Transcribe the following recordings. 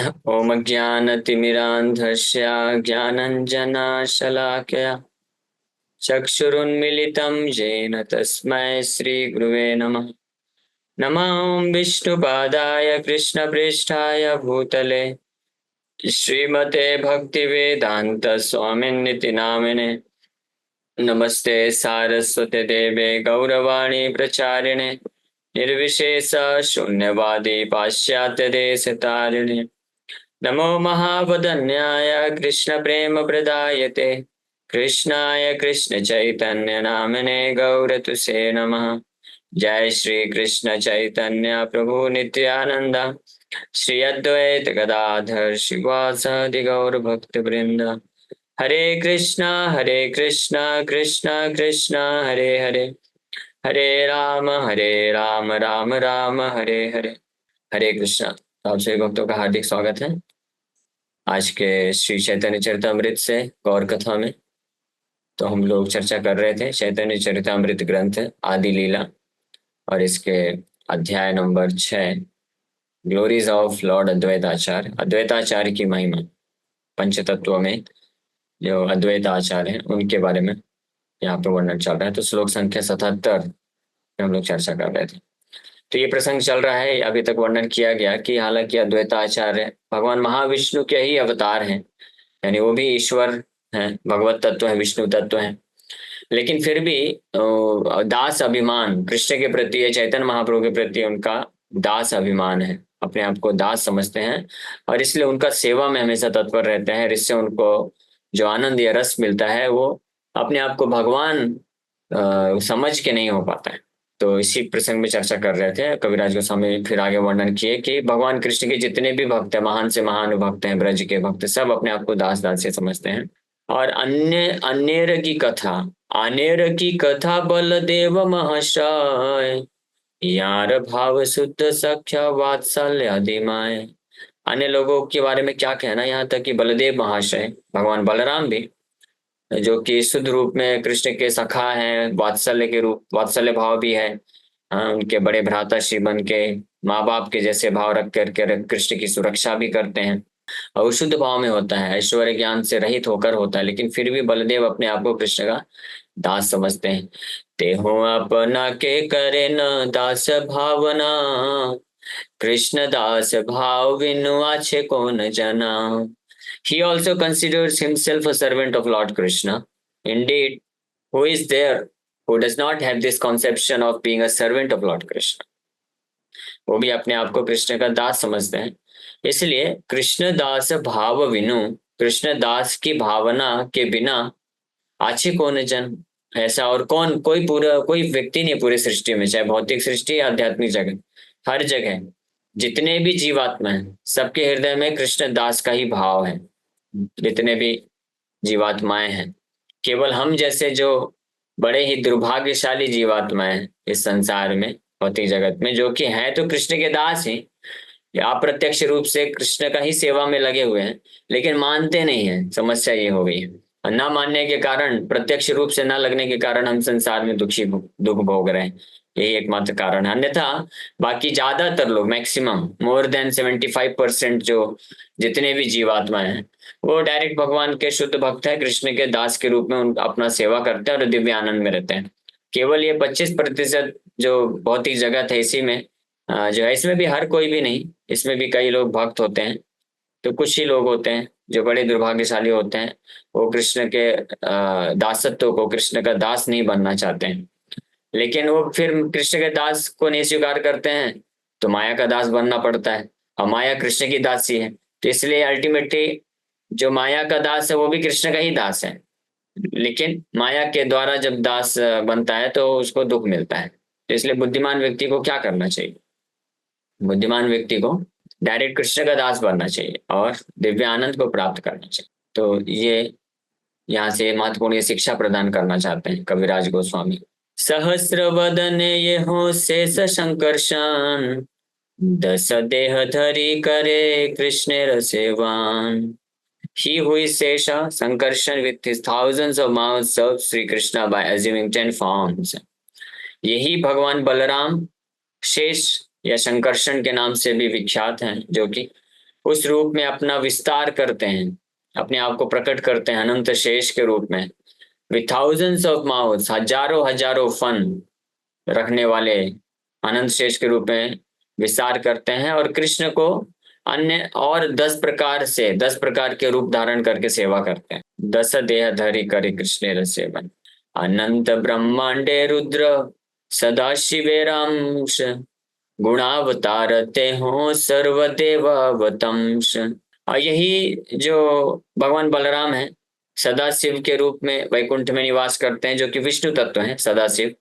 ॐ अज्ञानतिमिरान्धस्य ज्ञानञ्जनशलाकया चक्षुरुन्मिलितं येन तस्मै श्रीगुरुवे नमः। नमः विष्णुपादाय कृष्णप्रेष्ठाय भूतले श्रीमते भक्तिवेदान्तस्वामिन्निति नामिने। नमस्ते सारस्वते देवे गौरवाणी प्रचारिणे निर्विशेष शून्यवादी पाश्चात्यदेशतारिणे। नमो महावदन्याय कृष्णप्रेमप्रदायते कृष्णाय कृष्णचैतन्य नामिने गौरतुसे नमः। जय श्री कृष्ण चैतन्य प्रभु नित्यानंद श्री अद्वैत गदाधर शिवासादि गौर भक्त वृंद। हरे कृष्णा कृष्णा कृष्णा हरे हरे, हरे राम राम राम हरे हरे। हरे कृष्णा। तो आप सभी भक्तों का हार्दिक स्वागत है आज के श्री चैतन्य चरितामृत से गौर कथा में। तो हम लोग चर्चा कर रहे थे चैतन्य चरितामृत ग्रंथ आदि लीला और इसके अध्याय नंबर 6 glories of Lord Advaitacharya, Advaitacharya की महिमा। पंच तत्व में जो अद्वैताचार्य हैं उनके बारे में यहाँ पे वर्णन चल रहा है। तो श्लोक संख्या 77 पे हम लोग चर्चा कर रहे थे। तो ये प्रसंग चल रहा है, अभी तक वर्णन किया गया कि हालांकि अद्वैताचार्य भगवान महाविष्णु के ही अवतार हैं, यानी वो भी ईश्वर हैं, भगवत तत्व है, विष्णु तत्व है, लेकिन फिर भी दास अभिमान कृष्ण के प्रति है, चैतन्य महाप्रभु के प्रति उनका दास अभिमान है, अपने आप को दास समझते हैं और इसलिए उनका सेवा में हमेशा तत्पर रहते हैं। इससे उनको जो आनंद या रस मिलता है वो अपने आप को भगवान समझ के नहीं हो पाता है। तो इसी प्रसंग में चर्चा कर रहे थे कविराज गोस्वामी, फिर आगे वर्णन किए कि भगवान कृष्ण के जितने भी भक्त हैं, महान से महान भक्त हैं, ब्रज के भक्त, सब अपने आप को दास दास से समझते हैं। और अन्य अन्य की कथा, अनेर की कथा बलदेव महाशय, यार भाव शुद्ध सख्या वात्सल्य अधिमाय। अन्य लोगों के बारे में क्या कहना, यहाँ तक कि बलदेव महाशय भगवान बलराम भी, जो कि शुद्ध रूप में कृष्ण के सखा हैं, वात्सल्य के रूप, वात्सल्य भाव भी है। हाँ, उनके बड़े भ्राता श्री बन के माँ बाप के जैसे भाव रख करके कृष्ण की सुरक्षा भी करते हैं और वो शुद्ध भाव में होता है, ऐश्वर्य ज्ञान से रहित होकर होता है, लेकिन फिर भी बलदेव अपने आप को कृष्ण का दास समझते हैं। ते हो अपना के करे न दास भावना, कृष्ण दास भाव बिनु आछे कौन जना। He also considers himself a servant of Lord Krishna. Indeed, who is there who does not have this conception of being a servant of Lord Krishna? वो भी अपने आप को कृष्ण का दास समझते हैं। इसलिए कृष्ण दास भाव विनु, कृष्ण दास की भावना के बिना आछे कौन जन, ऐसा और कौन, कोई पूरा कोई व्यक्ति नहीं पूरी सृष्टि में, चाहे भौतिक सृष्टि या आध्यात्मिक जगत, हर जगह जितने भी जीवात्मा हैं सबके हृदय में कृष्ण दास का ही भाव है। जितने भी जीवात्माएं हैं, केवल हम जैसे जो बड़े ही दुर्भाग्यशाली जीवात्माएं हैं इस संसार में, भौतिक जगत में, जो कि हैं तो कृष्ण के दास ही, या अप्रत्यक्ष रूप से कृष्ण का ही सेवा में लगे हुए हैं, लेकिन मानते नहीं हैं। समस्या ये हो गई है, और न मानने के कारण, प्रत्यक्ष रूप से न लगने के कारण हम संसार में दुख भोग रहे हैं। यही एकमात्र कारण है। अन्यथा बाकी ज्यादातर लोग, मैक्सिमम मोर देन 75% जो जितने भी जीवात्मा हैं वो डायरेक्ट भगवान के शुद्ध भक्त है, कृष्ण के दास के रूप में अपना सेवा करते हैं और दिव्य आनंद में रहते हैं। केवल ये 25% जो भौतिक जगत है इसी में जो है, इसमें भी हर कोई भी नहीं, इसमें भी कई लोग भक्त होते हैं। तो कुछ ही लोग होते हैं जो बड़े दुर्भाग्यशाली होते हैं, वो कृष्ण के दासत्व को, कृष्ण का दास नहीं बनना चाहते हैं, लेकिन वो फिर कृष्ण के दास को नहीं स्वीकार करते हैं तो माया का दास बनना पड़ता है, और माया कृष्ण की दासी है। तो इसलिए अल्टीमेटली जो माया का दास है वो भी कृष्ण का ही दास है, लेकिन माया के द्वारा जब दास बनता है तो उसको दुख मिलता है। तो इसलिए बुद्धिमान व्यक्ति को क्या करना चाहिए, बुद्धिमान व्यक्ति को डायरेक्ट कृष्ण का दास बनना चाहिए और दिव्य आनंद को प्राप्त करना चाहिए। तो ये यहाँ से महत्वपूर्ण ये शिक्षा प्रदान करना चाहते हैं कविराज गोस्वामी। सहस्र वदन ये हो शेष संकर्षण, दस देह धरी करे Krishna सेवान। He who is Sesha Sankarshan with his thousands of mouths serves Sri Krishna by assuming 10 forms. यही भगवान बलराम शेष या संकर्षण के नाम से भी विख्यात हैं, जो कि उस रूप में अपना विस्तार करते हैं, अपने आप को प्रकट करते हैं अनंत शेष के रूप में। विथ थाउजेंड्स ऑफ माउथ, हजारों हजारों फन रखने वाले अनंत शेष के रूप में विस्तार करते हैं, और कृष्ण को अन्य और 10 प्रकार के रूप धारण करके सेवा करते हैं। 10 देहधरि करे कृष्ण सेवन, अनंत ब्रह्मांडे रुद्र सदा शिवे रामश, गुणावतारते हो सर्वदेवावतंश। और यही जो भगवान बलराम है, सदाशिव के रूप में वैकुंठ में निवास करते हैं, जो कि विष्णु तत्व है सदाशिव।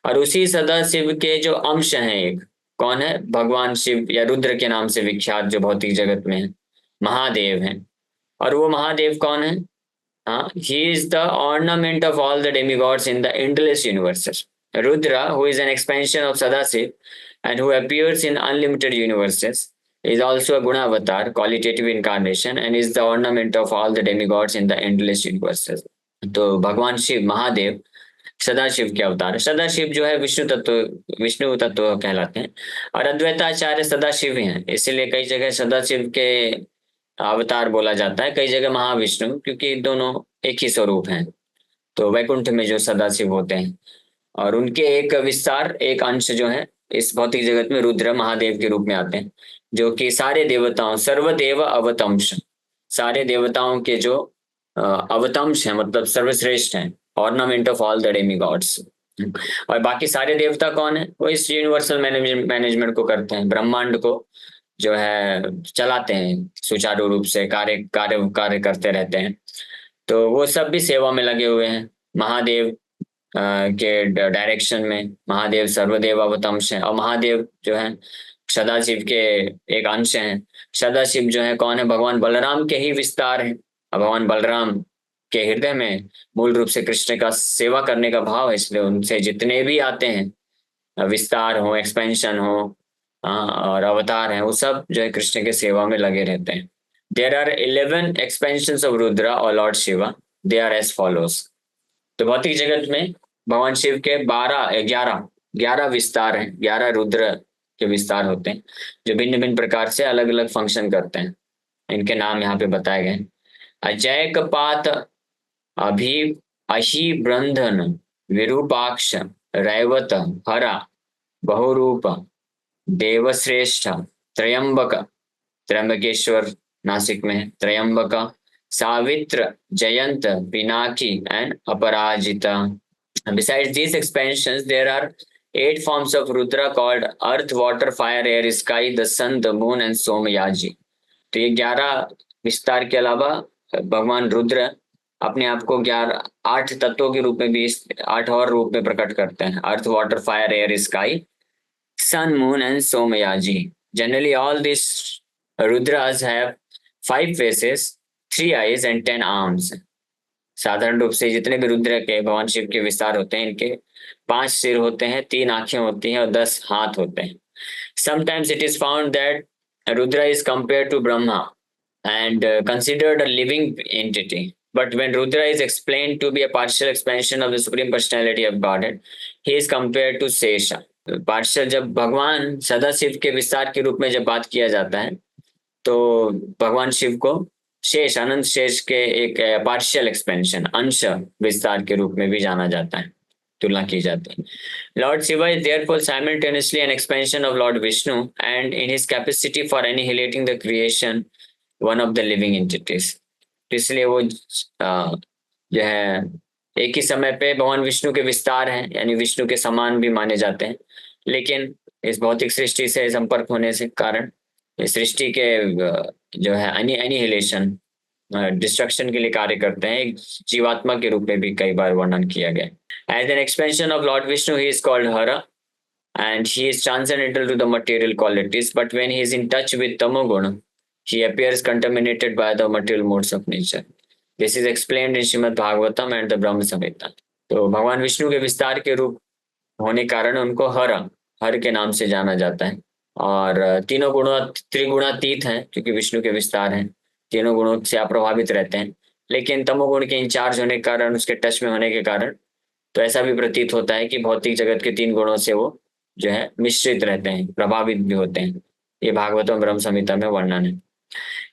और उसी सदाशिव के जो अंश हैं, एक कौन है, भगवान शिव या रुद्र के नाम से विख्यात जो भौतिक जगत में है, महादेव हैं। और वो महादेव कौन है? हाँ, ही is the ornament of all the demigods in the endless universes. Rudra, who is an expansion of Sadasiv and who appears in unlimited universes, is also a guna avatar, qualitative incarnation, and is the ornament of all the demigods in the endless universes. तो भगवान शिव, महादेव सदाशिव के अवतार है। सदाशिव जो है विष्णु तत्व कहलाते हैं, और अद्वैताचार्य सदाशिव ही हैं, इसलिए कई जगह सदाशिव के अवतार बोला जाता है, कई जगह महाविष्णु, क्योंकि दोनों एक ही स्वरूप हैं। तो वैकुंठ में जो सदाशिव होते हैं, और उनके एक विस्तार, एक अंश जो है इस भौतिक जगत में रुद्र महादेव के रूप में आते हैं, जो कि सारे देवताओं, सर्वदेव अवतंश, सारे देवताओं के जो अवतंश हैं, मतलब सर्वश्रेष्ठ हैं, ornament of all the Demi God's. और बाकी सारे देवता कौन है? वो इस यूनिवर्सल मैनेजमेंट को करते हैं, ब्रह्मांड को जो है चलाते हैं, सुचारू रूप से कार्य कार्य कार्य करते रहते हैं। तो वो सब भी सेवा में लगे हुए हैं महादेव के डायरेक्शन में। महादेव सर्वदेव अवतंश है, और महादेव जो है सदाशिव के एक अंश हैं। सदाशिव जो है कौन है? भगवान बलराम के ही विस्तार है। और भगवान बलराम के हृदय में मूल रूप से कृष्ण का सेवा करने का भाव है, इसलिए उनसे जितने भी आते हैं, विस्तार हो, एक्सपेंशन हो, और अवतार हैं, वो सब जो है कृष्ण के सेवा में लगे रहते हैं। There are 11 expansions of Rudra और lord Shiva, they are as follows. तो भौतिक जगत में भगवान शिव के 11 विस्तार हैं, 11 रुद्र के विस्तार होते हैं, जो भिन्न भिन्न प्रकार से अलग अलग फंक्शन करते हैं। इनके नाम यहाँ पे बताए गए। अजय कपात, अभि अहि ब्रंधन, विरूपाक्ष, रैवत, हरा, बहुरूप, देवश्रेष्ठ, त्रयंबक, त्र्यंबकेश्वर नासिक में है, Tryambak, Savitra, Jayant, Pinaki and Aparajita. Besides these expansions, there are 8 forms of Rudra called Earth, Water, Fire, Air, Sky, the Sun, the Moon and Somayaji. तो ये 11 विस्तार के अलावा भगवान रुद्र अपने आप को 8 तत्वों के रूप में भी 8 और रूप में प्रकट करते हैं। Earth, water, fire, air, sky, sun, moon and Somayaji. Generally all these Rudras have 5 faces, 3 eyes and 10 arms. साधारण रूप से जितने भी रुद्र के भगवान शिव के विस्तार होते हैं, इनके 5 सिर होते हैं, 3 आंखें होती हैं और 10 हाथ होते हैं। Sometimes it is found that Rudra is compared to Brahma and considered a living entity. But when Rudra is explained to be a partial expansion of the Supreme Personality of Godhead, he is compared to Sesha. Partial, जब भगवान सदाशिव के विस्तार के रूप में जब बात किया जाता है, तो भगवान शिव को शेष, अनंत शेष के एक पार्शियल एक्सपेंशन, अंश विस्तार के रूप में भी जाना जाता है, तुलना की जाती है। Lord Shiva is therefore simultaneously an expansion of Lord Vishnu and in his capacity for annihilating the creation one of the living entities. इसलिए वो जो है एक ही समय पे भगवान विष्णु के विस्तार हैं, यानी विष्णु के समान भी माने जाते हैं, लेकिन इस भौतिक सृष्टि से संपर्क होने से कारण इस सृष्टि के जो है एनिहिलेशन, डिस्ट्रक्शन के लिए कार्य करते हैं। एक जीवात्मा के रूप में भी कई बार वर्णन किया गया। As an expansion of Lord Vishnu he is called Hara and he is transcendental to the material qualities, but when he is in touch with tamoguna, he appears contaminated by the material modes of nature. This is explained in Srimad Bhagavatam and the Brahma Samhita. तो भगवान विष्णु के विस्तार के रूप होने कारण उनको हर के नाम से जाना जाता है, और तीनों गुणों त्रिगुणातीत हैं, क्योंकि विष्णु के विस्तार हैं, तीनों गुणों से अप्रभावित रहते हैं। लेकिन तमोगुण के इंचार्ज होने के कारण, उसके टच में होने के कारण, तो ऐसा भी प्रतीत होता है कि भौतिक जगत के 3 गुणों से वो जो है मिश्रित रहते हैं, प्रभावित भी होते हैं। ये भागवतम ब्रह्म संहिता में वर्णन है।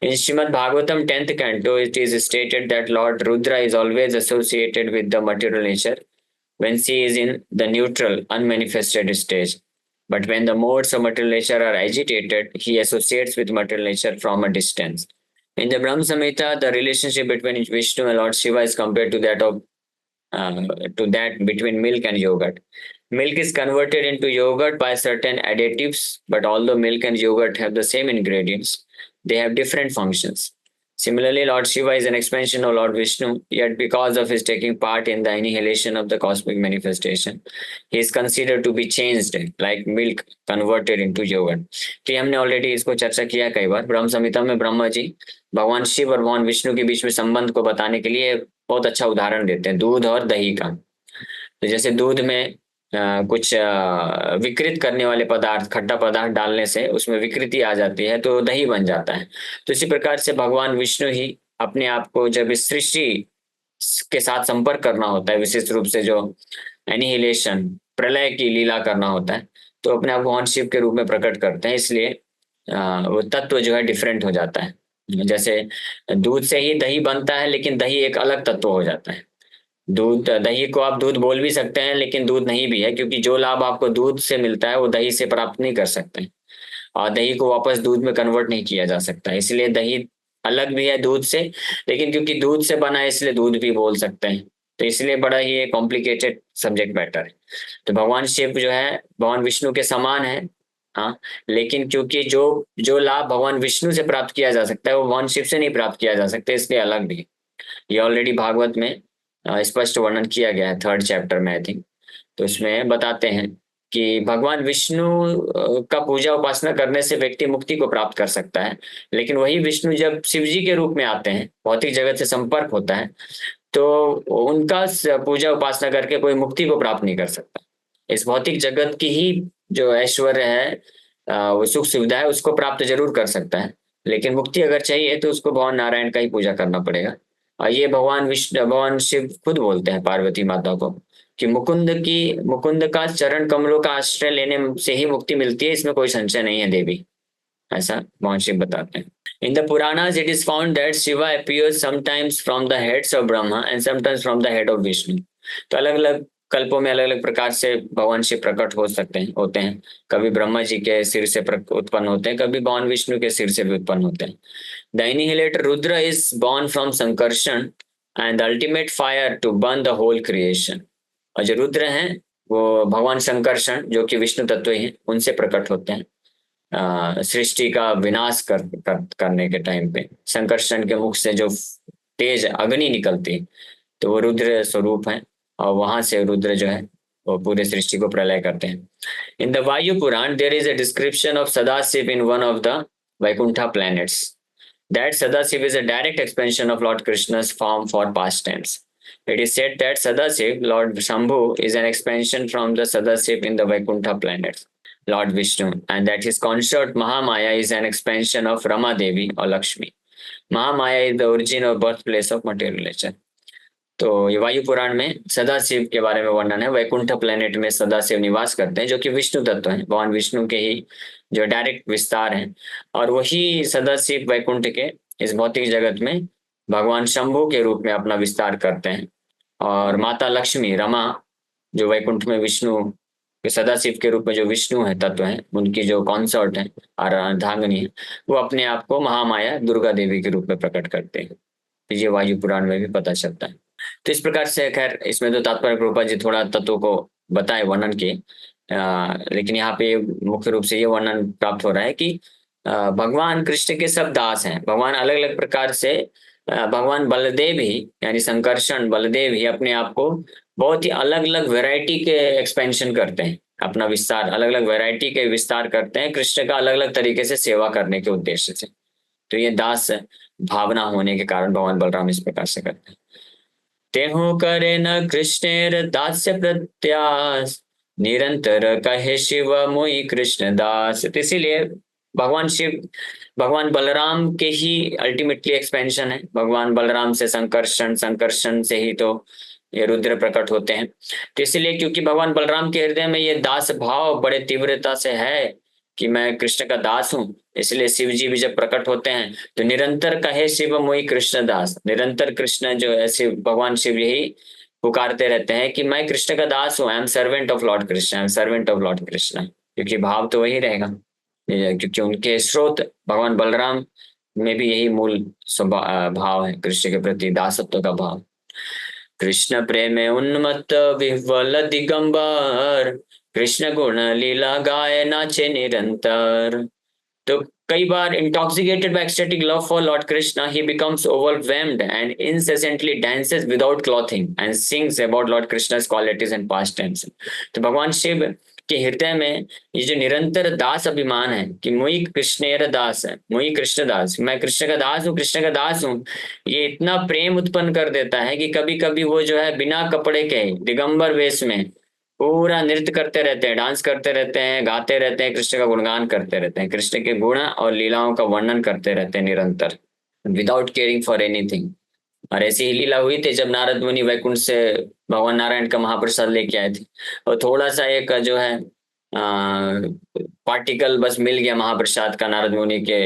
In Srimad Bhagavatam 10th canto, it is stated that Lord Rudra is always associated with the material nature when she is in the neutral, unmanifested stage. But when the modes of material nature are agitated, he associates with material nature from a distance. In the Brahma Samhita, the relationship between Vishnu and Lord Shiva is compared to that between milk and yogurt. Milk is converted into yogurt by certain additives, but although milk and yogurt have the same ingredients, they have different functions. Similarly, Lord Shiva is an expansion of Lord Vishnu, yet because of his taking part in the annihilation of the cosmic manifestation, he is considered to be changed like milk converted into yogurt. तो हमने already इसको चर्चा किया कई बार। ब्रह्म संहिता में ब्रह्मा जी भगवान शिव और भगवान विष्णु के बीच में संबंध को बताने के लिए बहुत अच्छा उदाहरण देते हैं, दूध और दही का। तो जैसे दूध में कुछ विकृत करने वाले पदार्थ, खट्टा पदार्थ डालने से उसमें विकृति आ जाती है तो दही बन जाता है। तो इसी प्रकार से भगवान विष्णु ही अपने आप को जब इस सृष्टि के साथ संपर्क करना होता है, विशेष रूप से जो एनिहिलेशन, प्रलय की लीला करना होता है, तो अपने आप भगवान शिव के रूप में प्रकट करते हैं। इसलिए वो तत्व जो है डिफरेंट हो जाता है। जैसे दूध से ही दही बनता है, लेकिन दही एक अलग तत्व हो जाता है। दूध, दही को आप दूध बोल भी सकते हैं, लेकिन दूध नहीं भी है, क्योंकि जो लाभ आपको दूध से मिलता है वो दही से प्राप्त नहीं कर सकते हैं, और दही को वापस दूध में कन्वर्ट नहीं किया जा सकता। इसलिए दही अलग भी है दूध से, लेकिन क्योंकि दूध से बना है इसलिए दूध भी बोल सकते हैं। तो इसलिए बड़ा ही कॉम्प्लिकेटेड सब्जेक्ट मैटर है। तो भगवान शिव जो है भगवान विष्णु के समान है, हाँ, लेकिन क्योंकि जो जो लाभ भगवान विष्णु से प्राप्त किया जा सकता है वो भगवान शिव से नहीं प्राप्त किया जा सकता, इसलिए अलग भी। ये ऑलरेडी भागवत में स्पष्ट वर्णन किया गया है 3rd चैप्टर में, आई थिंक। तो इसमें बताते हैं कि भगवान विष्णु का पूजा उपासना करने से व्यक्ति मुक्ति को प्राप्त कर सकता है, लेकिन वही विष्णु जब शिव जी के रूप में आते हैं, भौतिक जगत से संपर्क होता है, तो उनका पूजा उपासना करके कोई मुक्ति को प्राप्त नहीं कर सकता। इस भौतिक जगत की ही जो ऐश्वर्य है, वो सुख सुविधा है, उसको प्राप्त जरूर कर सकता है, लेकिन मुक्ति अगर चाहिए तो उसको भगवान नारायण का ही पूजा करना पड़ेगा। और ये भगवान शिव खुद बोलते हैं पार्वती माता को कि मुकुंद का चरण कमलों का आश्रय लेने से ही मुक्ति मिलती है, इसमें कोई संशय नहीं है देवी, ऐसा भगवान शिव बताते हैं। In the Puranas it is found that Shiva appears sometimes from the heads of Brahma and sometimes from the head of Vishnu. तो अलग अलग कल्पों में अलग अलग प्रकार से भगवान शिव प्रकट होते हैं। कभी ब्रह्मा जी के सिर से उत्पन्न होते हैं, कभी भगवान विष्णु के सिर से भी उत्पन्न होते हैं। The annihilator Rudra is born from Sankarshana and the ultimate fire to burn the whole creation. और जो रुद्र हैं वो भगवान संकर्षण, जो कि विष्णु तत्व ही हैं, उनसे प्रकट होते हैं सृष्टि का विनाश करने के टाइम पे। संकर्षण के मुख से जो तेज अग्नि निकलती, तो वो रुद्र स्वरूप है, और वहां से रुद्र जो है वो पूरे सृष्टि को प्रलय करते हैं। In the Vayu Purana there is a description of Sadashiv in one of the Vaikuntha planets that Sadashiv is a direct expansion of lord Krishna's form for past tense. It is said that Sadasiv, Lord Shambhu, is an expansion from the Sadasiv in the Vaikuntha planets, Lord Vishnu, and that his consort Mahamaya is an expansion of Rama Devi or Lakshmi. Mahamaya is the origin or birthplace of material nature. तो ये वायु पुराण में सदाशिव के बारे में वर्णन है। Vaikuntha planet में सदाशिव निवास करते हैं, जो कि विष्णु तत्व हैं, भगवान विष्णु के ही जो डायरेक्ट विस्तार हैं, और वही सदाशिव वैकुंठ के इस भौतिक जगत में भगवान शंभु के रूप में अपना विस्तार करते हैं। और माता लक्ष्मी, रमा, जो वैकुंठ में विष्णु के सदाशिव के रूप में जो विष्णु है तत्व है, उनकी जो कॉन्सर्ट है और अर्धांगिनी है, वो अपने आप को महामाया दुर्गा देवी के रूप में प्रकट करते हैं। ये वायु पुराण में भी पता चलता है। तो इस प्रकार से, खैर इसमें तो तात्पर्य कृपा जी थोड़ा तत्वों को बताए वर्णन के, लेकिन यहाँ पे मुख्य रूप से ये वर्णन प्राप्त हो रहा है कि भगवान कृष्ण के सब दास हैं। भगवान अलग अलग प्रकार से, भगवान बलदेव ही यानी संकर्षण बलदेव ही अपने आप को बहुत ही अलग अलग वैरायटी के एक्सपेंशन करते हैं, अपना विस्तार अलग अलग वैरायटी के विस्तार करते हैं कृष्ण का अलग अलग तरीके से सेवा करने के उद्देश्य से। तो ये दास भावना होने के कारण भगवान बलराम इस प्रकार से करते हैं। तेहु करे न कृष्णेर दास्य प्रत्यास निरंतर कहे शिव मोहि कृष्ण दास। तो इसीलिए भगवान शिव भगवान बलराम के ही अल्टीमेटली एक्सपेंशन है। भगवान बलराम से संकर्षण से ही तो ये रुद्र प्रकट होते हैं। तो इसलिए क्योंकि भगवान बलराम के हृदय में ये दास भाव बड़े तीव्रता से है कि मैं कृष्ण का दास हूँ, इसलिए शिव जी भी जब प्रकट होते हैं तो निरंतर कहे शिव मोहि कृष्ण दास, निरंतर कृष्ण जो है शिव भगवान शिव यही पुकारते रहते हैं कि मैं कृष्ण का दास हूँ, I am servant of Lord Krishna, I am servant of Lord Krishna, क्योंकि भाव तो वही रहेगा। क्योंकि उनके स्रोत भगवान बलराम में भी यही मूल भाव है कृष्ण के प्रति दासत्व का भाव। कृष्ण प्रेम उन्मत्त विह्वल दिगंबर, कृष्ण गुण लीला गाय नाचे निरंतर। तो कई बार intoxicated by ecstatic love for Lord Krishna, he becomes overwhelmed and incessantly dances without clothing and sings about Lord Krishna's qualities and pastimes। तो भगवान शिव के हृदय में ये जो निरंतर दास अभिमान है कि मुई कृष्णेर दास है, मुई कृष्ण दास, मैं कृष्ण का दास हूँ, कृष्ण का दास हूँ, ये इतना प्रेम उत्पन्न कर देता है कि कभी कभी वो जो है बिना कपड़े के दिगंबर वेश में पूरा नृत्य करते रहते हैं, डांस करते रहते हैं, गाते रहते हैं, कृष्ण का गुणगान करते रहते हैं, कृष्ण के गुण और लीलाओं का वर्णन करते रहते हैं निरंतर, विदाउट केयरिंग फॉर एनीथिंग। और ऐसी ही लीला हुई थी जब नारद मुनि वैकुंठ से भगवान नारायण का महाप्रसाद लेके आए थे, और थोड़ा सा एक जो है पार्टिकल बस मिल गया महाप्रसाद का नारद मुनि के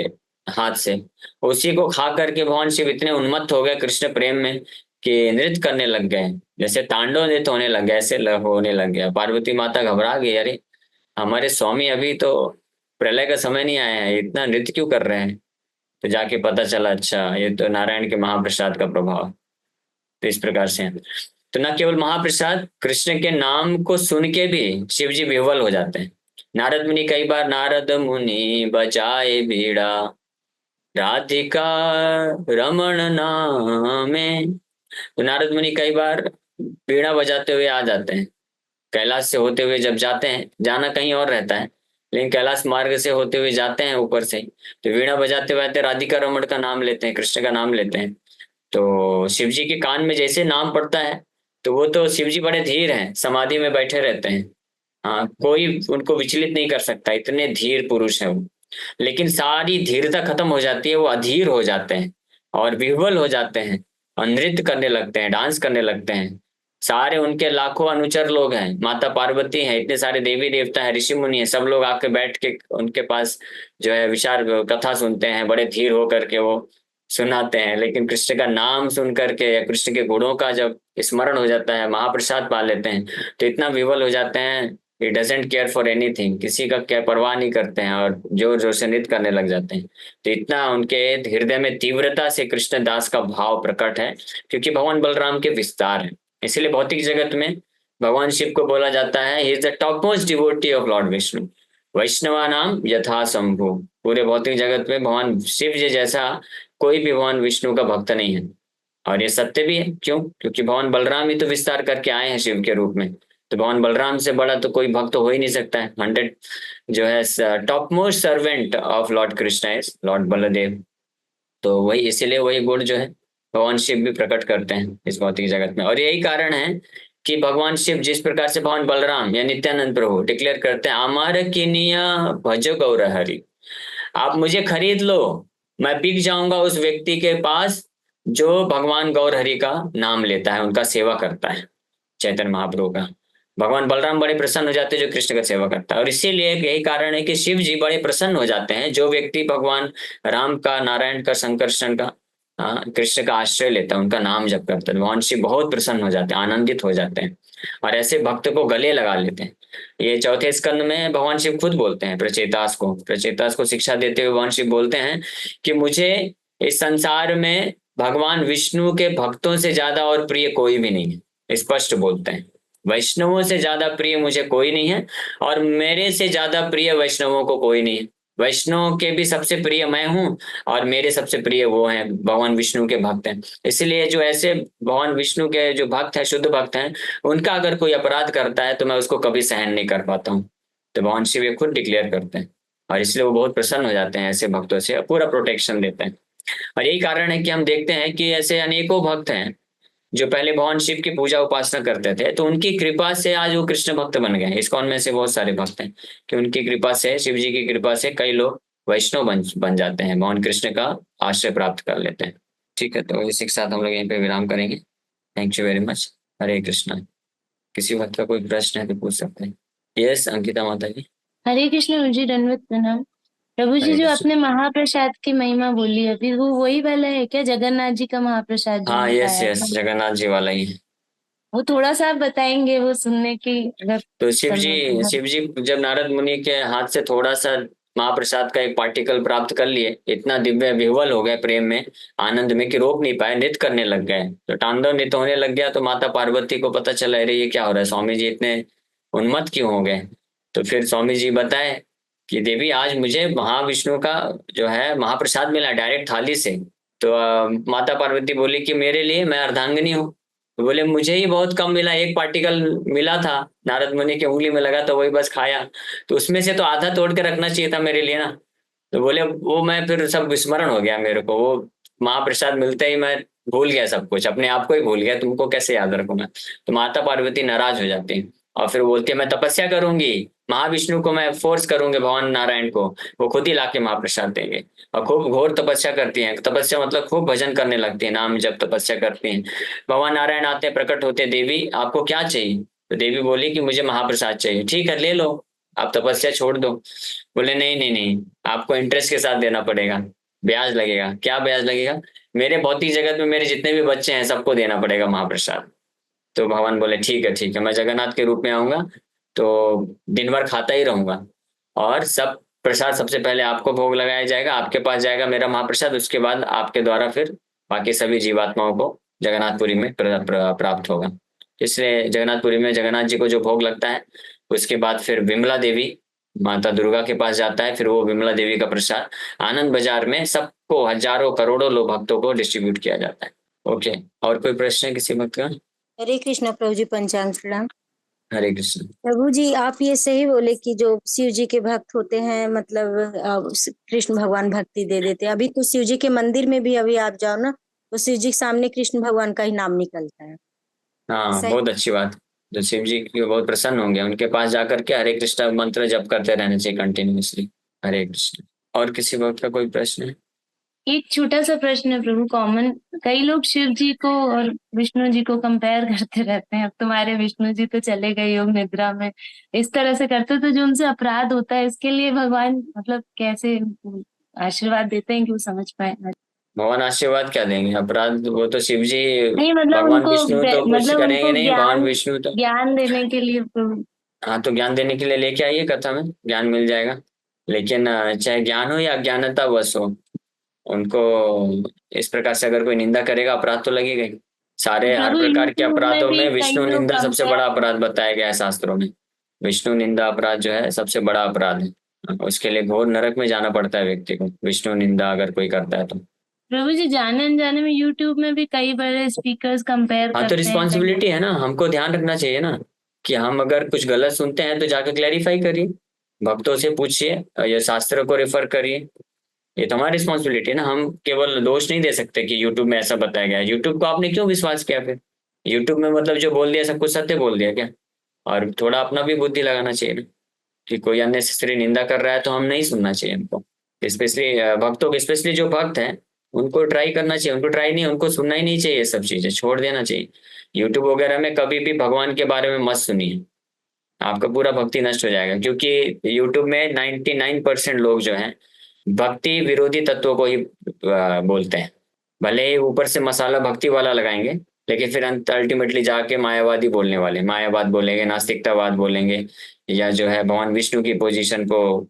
हाथ से, उसी को खा करके भगवान शिव इतने उन्मत्त हो गए कृष्ण प्रेम में कि नृत्य करने लग गए, जैसे तांडव नृत्य होने लग गया, ऐसे होने लग गया। पार्वती माता घबरा गई, अरे हमारे स्वामी अभी तो प्रलय का समय नहीं आया है, इतना नृत्य क्यों कर रहे हैं। तो जाके पता चला अच्छा ये तो नारायण के महाप्रसाद का प्रभाव। तो इस प्रकार से तो न केवल महाप्रसाद, कृष्ण के नाम को सुन के भी शिव जी विह्वल हो जाते हैं। नारद मुनि कई बार नारद मुनि बजाए बीड़ा, राधिका रमण नामे। तो नारद मुनि कई बार बीड़ा बजाते हुए आ जाते हैं, कैलाश से होते हुए जब जाते हैं, जाना कहीं और रहता है लेकिन कैलाश मार्ग से होते हुए जाते हैं ऊपर से, तो वीणा बजाते बजाते राधिका रमण का नाम लेते हैं, कृष्ण का नाम लेते हैं। तो शिव जी के कान में जैसे नाम पड़ता है तो वो तो शिव जी बड़े धीर हैं, समाधि में बैठे रहते हैं, हाँ कोई उनको विचलित नहीं कर सकता, इतने धीर पुरुष है वो। लेकिन सारी धीरता खत्म हो जाती है, वो अधीर हो जाते हैं और विह्वल हो जाते हैं और नृत्य करने लगते हैं, डांस करने लगते हैं। सारे उनके लाखों अनुचर लोग हैं, माता पार्वती हैं, इतने सारे देवी देवता हैं, ऋषि मुनि हैं, सब लोग आके बैठ के उनके पास जो है विचार कथा सुनते हैं, बड़े धीर होकर के वो सुनाते हैं। लेकिन कृष्ण का नाम सुन करके या कृष्ण के गुणों का जब स्मरण हो जाता है, महाप्रसाद पा लेते हैं, तो इतना विवल हो जाते हैं, he doesn't care for anything, किसी का क्या परवाह नहीं करते हैं और जोर जोर से नृत्य करने लग जाते हैं। तो इतना उनके हृदय में तीव्रता से कृष्ण दास का भाव प्रकट है, क्योंकि भगवान बलराम के विस्तार है। इसलिए भौतिक जगत में भगवान शिव को बोला जाता है he is the top most devotee of Lord Vishnu, वैष्णवा नाम यथा शंभु। पूरे भौतिक जगत में भगवान शिव जी जैसा कोई भी भगवान विष्णु का भक्त नहीं है। और ये सत्य भी है, क्यों? क्योंकि भगवान बलराम ही तो विस्तार करके आए हैं शिव के रूप में, तो भगवान बलराम से बड़ा तो कोई भक्त हो ही नहीं सकता है। 100 जो है top most servant of Lord Krishna is Lord Baldev. तो वही इसीलिए वही गुण जो है भगवान शिव भी प्रकट करते हैं इस भौतिक जगत में। और यही कारण है कि भगवान शिव जिस प्रकार से भगवान बलराम या नित्यानंद प्रभु डिक्लेयर करते हैं अमर किनिया भजो गौर हरि, आप मुझे खरीद लो, मैं बिक जाऊंगा उस व्यक्ति के पास जो भगवान गौर हरि का नाम लेता है, उनका सेवा करता है, चैतन्य महाप्रभु का। भगवान बलराम बड़े प्रसन्न हो जाते हैं जो कृष्ण का सेवा करता है। और इसीलिए यही कारण है कि शिव जी बड़े प्रसन्न हो जाते हैं जो व्यक्ति भगवान राम का, नारायण का, संकर्षण का, कृष्ण का आश्रय लेता है, उनका नाम जप करता है, भगवान शिव बहुत प्रसन्न हो जाते हैं, आनंदित हो जाते हैं और ऐसे भक्त को गले लगा लेते हैं। ये चौथे स्कंद में भगवान शिव खुद बोलते हैं प्रचेतास को शिक्षा देते हुए भगवान शिव बोलते हैं कि मुझे इस संसार में भगवान विष्णु के भक्तों से ज्यादा और प्रिय कोई भी नहीं है, स्पष्ट बोलते हैं। वैष्णवों से ज्यादा प्रिय मुझे कोई नहीं है और मेरे से ज्यादा प्रिय वैष्णवों को कोई नहीं है। वैष्णव के भी सबसे प्रिय मैं हूँ और मेरे सबसे प्रिय वो हैं, भगवान विष्णु के भक्त हैं। इसलिए जो ऐसे भगवान विष्णु के जो भक्त हैं, शुद्ध भक्त हैं, उनका अगर कोई अपराध करता है तो मैं उसको कभी सहन नहीं कर पाता हूँ। तो भगवान शिव ये खुद डिक्लेयर करते हैं और इसलिए वो बहुत प्रसन्न हो जाते हैं ऐसे भक्तों से, पूरा प्रोटेक्शन देते हैं। और यही कारण है कि हम देखते हैं कि ऐसे अनेकों भक्त हैं जो पहले भगवान शिव की पूजा उपासना करते थे, तो उनकी कृपा से आज वो कृष्ण भक्त बन गए। इस्कॉन में से बहुत सारे भक्त हैं कि उनकी कृपा से, शिव जी की कृपा से कई लोग वैष्णव बन जाते हैं, भगवान कृष्ण का आश्रय प्राप्त कर लेते हैं। ठीक है, तो इसी के साथ हम लोग यहीं पे विराम करेंगे। Thank you very much. Hare Krishna. किसी भक्त का कोई प्रश्न है तो पूछ सकते हैं। यस अंकिता माता जी। हरे कृष्ण प्रभु जी, दंडवत प्रणाम। प्रभु जी, हरे जो कृष्ण। आपने महाप्रसाद की महिमा बोली अभी, वो वही वाला है क्या, जगन्नाथ जी का महाप्रसाद जो हाँ, हमने यस खाया यस, था? जगन्नाथ जी वाला ही है। वो थोड़ा सा आप बताएंगे, वो सुनने की अगर तो समय। शिव जी जब नारद मुनि के हाथ से थोड़ा सा महाप्रसाद का एक पार्टिकल प्राप्त कर लिए, इतना दिव्य विह्वल हो गए प्रेम में, आनंद में, कि रोक नहीं पाए, नृत्य करने लग गए। तो तांडव नृत्य होने लग गया, तो माता पार्वती को पता चला, अरे ये क्या हो रहा है, स्वामी जी इतने उन्मत्त क्यों हो गए। तो फिर स्वामी जी बताए कि देवी, आज मुझे महाविष्णु का जो है महाप्रसाद मिला डायरेक्ट थाली से। तो माता पार्वती बोली कि मेरे लिए, मैं अर्धांगिनी हूँ। तो बोले मुझे ही बहुत कम मिला, एक पार्टिकल मिला था, नारद मुनि की उंगली में लगा, तो वही बस खाया। तो उसमें से तो आधा तोड़ के रखना चाहिए था मेरे लिए ना। तो बोले वो, मैं फिर सब विस्मरण हो गया मेरे को, वो महाप्रसाद मिलते ही मैं भूल गया सब कुछ, अपने आप को ही भूल गया, तुमको कैसे याद रखूंगा। तो माता पार्वती नाराज हो जाती है, और फिर बोलती है मैं तपस्या करूंगी, महाविष्णु को मैं फोर्स करूंगी, भगवान नारायण को, वो खुद ही लाके महाप्रसाद देंगे। और खूब घोर तपस्या करती हैं, तपस्या मतलब खूब भजन करने लगती है, नाम जब तपस्या करती हैं। भगवान नारायण आते हैं, प्रकट होते हैं, देवी आपको क्या चाहिए। तो देवी बोली कि मुझे महाप्रसाद चाहिए। ठीक है, ले लो, आप तपस्या छोड़ दो। बोले नहीं नहीं नहीं, आपको इंटरेस्ट के साथ देना पड़ेगा, ब्याज लगेगा। क्या ब्याज लगेगा। मेरे भौतिक जगत में मेरे जितने भी बच्चे हैं सबको देना पड़ेगा महाप्रसाद। तो भगवान बोले ठीक है ठीक है, मैं जगन्नाथ के रूप में आऊंगा, तो दिन भर खाता ही रहूंगा, और सब प्रसाद सबसे पहले आपको भोग लगाया जाएगा, आपके पास जाएगा मेरा महाप्रसाद, उसके बाद आपके द्वारा फिर बाकी सभी जीवात्माओं को जगन्नाथपुरी में प्राप्त होगा। इसलिए जगन्नाथपुरी में जगन्नाथ जी को जो भोग लगता है, उसके बाद फिर विमला देवी माता दुर्गा के पास जाता है, फिर वो विमला देवी का प्रसाद आनंद बाजार में सबको, हजारों करोड़ों लोग भक्तों को डिस्ट्रीब्यूट किया जाता है। ओके। और कोई प्रश्न है किसी भक्त का। हरे कृष्णा प्रभु जी, पंचांग प्रणाम। हरे कृष्ण। प्रभु जी, आप ये सही बोले कि जो शिव जी के भक्त होते हैं, मतलब कृष्ण भगवान भक्ति दे देते हैं। अभी तो शिव जी के मंदिर में भी अभी आप जाओ ना, तो शिव जी के सामने कृष्ण भगवान का ही नाम निकलता है। हाँ, सही। बहुत अच्छी बात। जो शिव जी की बहुत प्रसन्न होंगे, उनके पास जाकर के हरे कृष्ण मंत्र जप करते रहना चाहिए कंटिन्यूअसली। हरे कृष्ण। और किसी भक्त का कोई प्रश्न है। एक छोटा सा प्रश्न है प्रभु, कॉमन। कई लोग शिव जी को और विष्णु जी को कंपेयर करते रहते हैं, अब तुम्हारे विष्णु जी तो चले गए योग निद्रा में, इस तरह से करते, तो जो उनसे अपराध होता है, इसके लिए भगवान मतलब कैसे आशीर्वाद देते हैं कि वो समझ पाए? भगवान आशीर्वाद क्या देंगे, अपराध वो तो शिव जी, नहीं, मतलब भगवान उनको विष्णु तो कुछ मतलब करेंगे उनको नहीं, भगवान ज्ञान विष्णु तो। ज्ञान देने के लिए प्रभु। हाँ, तो ज्ञान देने के लिए लेके आइए, कथा में ज्ञान मिल जाएगा। लेकिन चाहे ज्ञान हो या अज्ञानता वश हो, उनको इस प्रकार से अगर कोई निंदा करेगा, अपराध तो लगेगा ही। सारे हर प्रभु, प्रकार के यूट्यूब में अपराधों भी में कई विष्णु लोग निंदा सबसे बड़ा कंपेयर। अपराध बताया गया है शास्त्रों में। विष्णु निंदा अपराध जो है सबसे बड़ा अपराध है, उसके लिए घोर नरक में जाना पड़ता है व्यक्ति को, विष्णु निंदा अगर कोई करता है तो। प्रभु जी, जाने अनजाने में यूट्यूब में भी कई बड़े स्पीकर्स कंपेयर हाँ, तो करते हैं कई लोग। रिस्पॉन्सिबिलिटी है ना, हमको ध्यान रखना चाहिए ना, कि हम अगर कुछ गलत सुनते हैं तो जाकर क्लैरिफाई करिए, भक्तों से पूछिए, या शास्त्र को रेफर करिए। ये तो हमारी रिस्पॉन्सिबिलिटी है ना, हम केवल दोष नहीं दे सकते कि यूट्यूब में ऐसा बताया गया है। यूट्यूब को आपने क्यों विश्वास किया फिर। यूट्यूब में मतलब जो बोल दिया सब कुछ सत्य बोल दिया क्या। और थोड़ा अपना भी बुद्धि लगाना चाहिए ना, कि कोई अननेसेसरी निंदा कर रहा है तो हम नहीं सुनना चाहिए हमको। स्पेशली भक्तों को, स्पेशली जो भक्त हैं, उनको ट्राई करना चाहिए, उनको ट्राई नहीं, उनको सुनना ही नहीं चाहिए, ये सब चीजें छोड़ देना चाहिए। यूट्यूब वगैरह में कभी भी भगवान के बारे में मत सुनिए, आपका पूरा भक्ति नष्ट हो जाएगा, क्योंकि यूट्यूब में 99% लोग जो हैं भक्ति विरोधी तत्वों को ही बोलते हैं। भले ही ऊपर से मसाला भक्ति वाला लगाएंगे, लेकिन फिर अंत अल्टीमेटली जाके मायावादी बोलने वाले, मायावाद बोलेंगे, नास्तिकतावाद बोलेंगे, या जो है भगवान विष्णु की पोजीशन को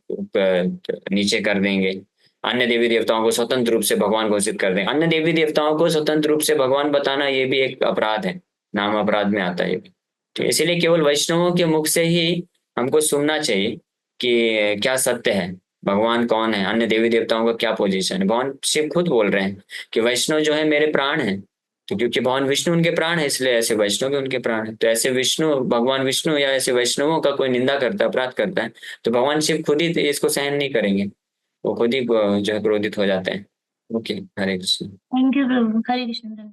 नीचे कर देंगे, अन्य देवी देवताओं को स्वतंत्र रूप से भगवान घोषित कर देंगे। अन्य देवी देवताओं को स्वतंत्र रूप से भगवान बताना ये भी एक अपराध है, नाम अपराध में आता है ये भी। तो इसीलिए केवल वैष्णवों के मुख से ही हमको सुनना चाहिए कि क्या सत्य है, भगवान कौन है, अन्य देवी देवताओं का क्या पोजीशन है। भगवान शिव खुद बोल रहे हैं कि वैष्णव जो है मेरे प्राण है। तो क्योंकि भगवान विष्णु उनके प्राण है, इसलिए ऐसे वैष्णव भी उनके प्राण है। तो ऐसे विष्णु, भगवान विष्णु या ऐसे वैष्णवों का कोई निंदा करता है, अपराध करता है, तो भगवान शिव खुद ही इसको सहन नहीं करेंगे, वो खुद ही जो है क्रोधित हो जाते हैं। Okay. Hare Krishna. Thank you Prabhu, Hare Krishna.